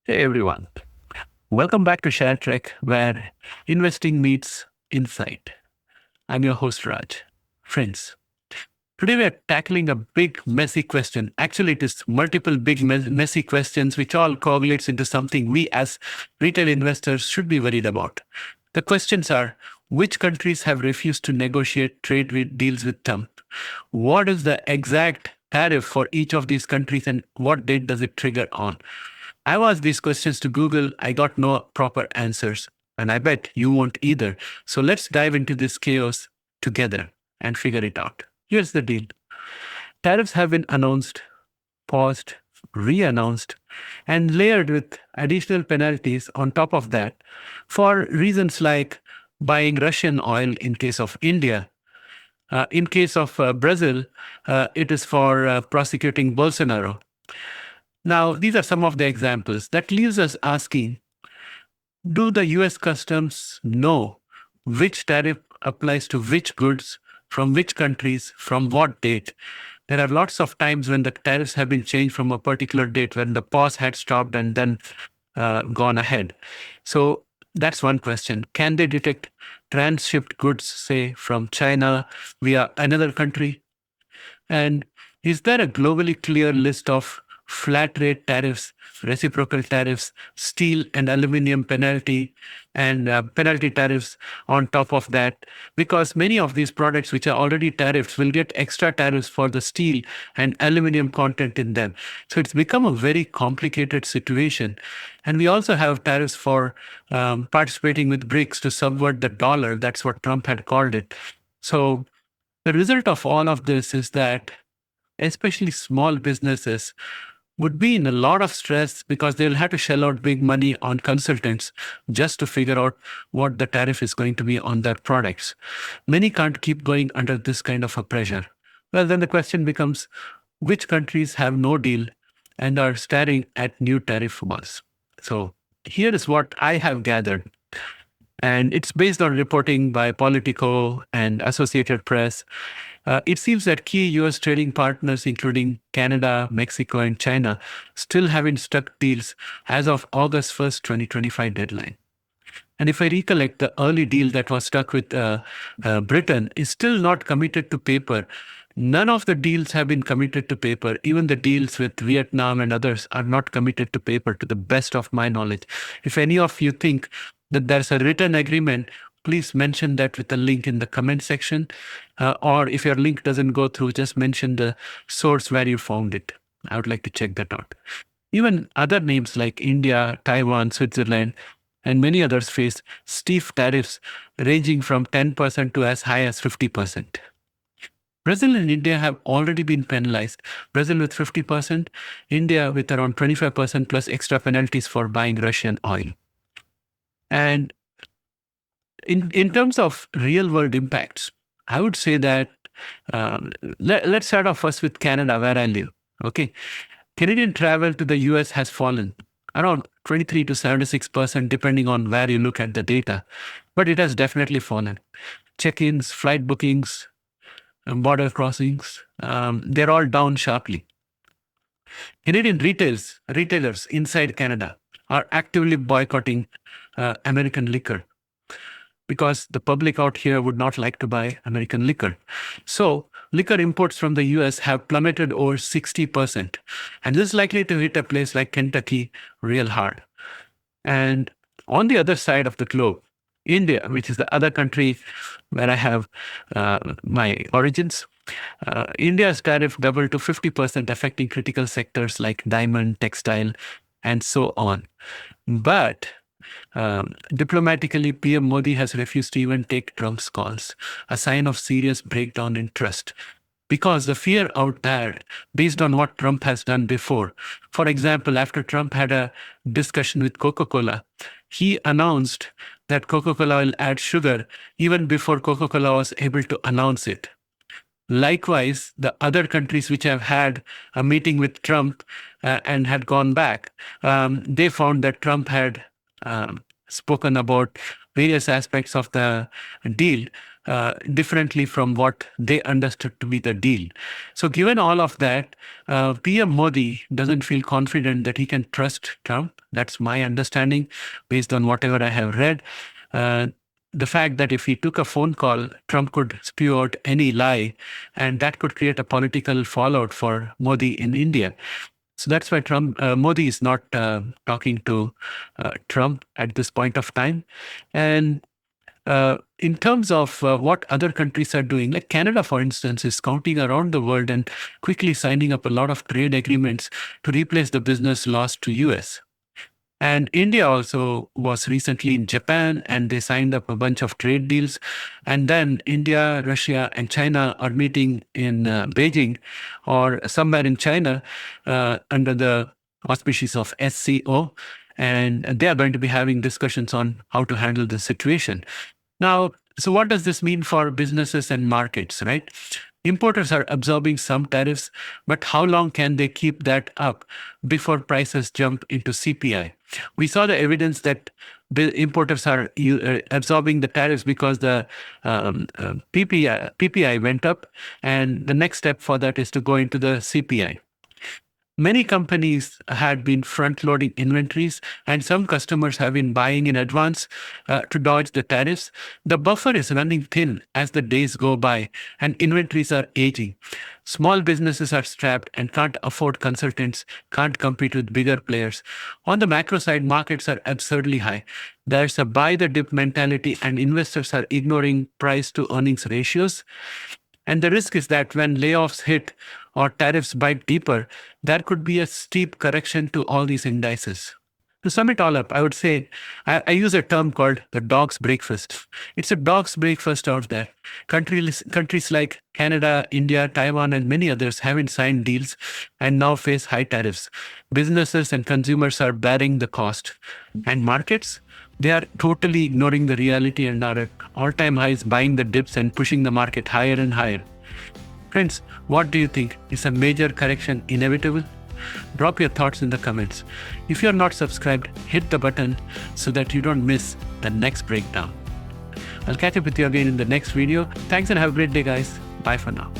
Hey everyone, welcome back to Share Trek, where investing meets insight. I'm your host Raj. Friends, today we are tackling a big, messy question. Actually, it is multiple big, messy questions which all correlates into something we as retail investors should be worried about. The questions are: which countries have refused to negotiate deals with Trump? What is the exact tariff for each of these countries, and what date does it trigger on? I asked these questions to Google. I got no proper answers, and I bet you won't either. So let's dive into this chaos together and figure it out. Here's the deal: tariffs have been announced, paused, re announced, and layered with additional penalties on top of that for reasons like buying Russian oil in case of India. In case of Brazil, it is for prosecuting Bolsonaro. Now, these are some of the examples. That leaves us asking, do the US customs know which tariff applies to which goods, from which countries, from what date? There are lots of times when the tariffs have been changed from a particular date when the pause had stopped and then gone ahead. So that's one question. Can they detect transshipped goods, say, from China via another country? And is there a globally clear list of flat rate tariffs, reciprocal tariffs, steel and aluminum penalty, and penalty tariffs on top of that? Because many of these products, which are already tariffs, will get extra tariffs for the steel and aluminum content in them. So it's become a very complicated situation. And we also have tariffs for participating with BRICS to subvert the dollar. That's what Trump had called it. So the result of all of this is that especially small businesses would be in a lot of stress because they'll have to shell out big money on consultants just to figure out what the tariff is going to be on their products. Many can't keep going under this kind of a pressure. Well, then the question becomes, which countries have no deal and are staring at new tariff walls? So here is what I have gathered, and it's based on reporting by Politico and Associated Press. It seems that key US trading partners, including Canada, Mexico, and China, still haven't struck deals as of August 1st, 2025 deadline. And if I recollect, the early deal that was struck with Britain is still not committed to paper. None of the deals have been committed to paper. Even the deals with Vietnam and others are not committed to paper, to the best of my knowledge. If any of you think that there's a written agreement, please mention that with a link in the comment section. Or if your link doesn't go through, just mention the source where you found it. I would like to check that out. Even other names like India, Taiwan, Switzerland, and many others face steep tariffs ranging from 10% to as high as 50%. Brazil and India have already been penalized. Brazil with 50%, India with around 25% plus extra penalties for buying Russian oil. And in terms of real world impacts, I would say that let's start off first with Canada, where I live. Okay. Canadian travel to the US has fallen around 23 to 76%, depending on where you look at the data. But it has definitely fallen. Check ins, flight bookings, border crossings, they're all down sharply. Canadian retailers inside Canada are actively boycotting American liquor because the public out here would not like to buy American liquor. So liquor imports from the US have plummeted over 60%. And this is likely to hit a place like Kentucky real hard. And on the other side of the globe, India, which is the other country where I have my origins, India's tariff doubled to 50%, affecting critical sectors like diamond, textile, and so on. But diplomatically, PM Modi has refused to even take Trump's calls, a sign of serious breakdown in trust. Because the fear out there, based on what Trump has done before. For example, after Trump had a discussion with Coca-Cola, he announced that Coca-Cola will add sugar even before Coca-Cola was able to announce it. Likewise, the other countries which have had a meeting with Trump and had gone back, they found that Trump had spoken about various aspects of the deal, differently from what they understood to be the deal. So given all of that, PM Modi doesn't feel confident that he can trust Trump. That's my understanding based on whatever I have read. The fact that if he took a phone call, Trump could spew out any lie, and that could create a political fallout for Modi in India. So that's why Modi is not talking to Trump at this point of time. And in terms of what other countries are doing, like Canada, for instance, is scouting around the world and quickly signing up a lot of trade agreements to replace the business lost to US. And India also was recently in Japan, and they signed up a bunch of trade deals. And then India, Russia, and China are meeting in Beijing or somewhere in China under the auspices of SCO. And they are going to be having discussions on how to handle the situation. Now, so what does this mean for businesses and markets, right? Importers are absorbing some tariffs, but how long can they keep that up before prices jump into CPI? We saw the evidence that importers are absorbing the tariffs because the PPI went up, and the next step for that is to go into the CPI. Many companies had been front-loading inventories, and some customers have been buying in advance to dodge the tariffs. The buffer is running thin as the days go by, and inventories are aging. Small businesses are strapped and can't afford consultants, can't compete with bigger players. On the macro side, markets are absurdly high. There's a buy-the-dip mentality, and investors are ignoring price-to-earnings ratios. And the risk is that when layoffs hit or tariffs bite deeper, there could be a steep correction to all these indices. To sum it all up, I would say I use a term called the dog's breakfast. It's a dog's breakfast out there. Countries like Canada, India, Taiwan, and many others haven't signed deals and now face high tariffs. Businesses and consumers are bearing the cost. And markets, they are totally ignoring the reality and are at all-time highs, buying the dips and pushing the market higher and higher. Friends, what do you think? Is a major correction inevitable? Drop your thoughts in the comments. If you're not subscribed, hit the button so that you don't miss the next breakdown. I'll catch up with you again in the next video. Thanks and have a great day, guys. Bye for now.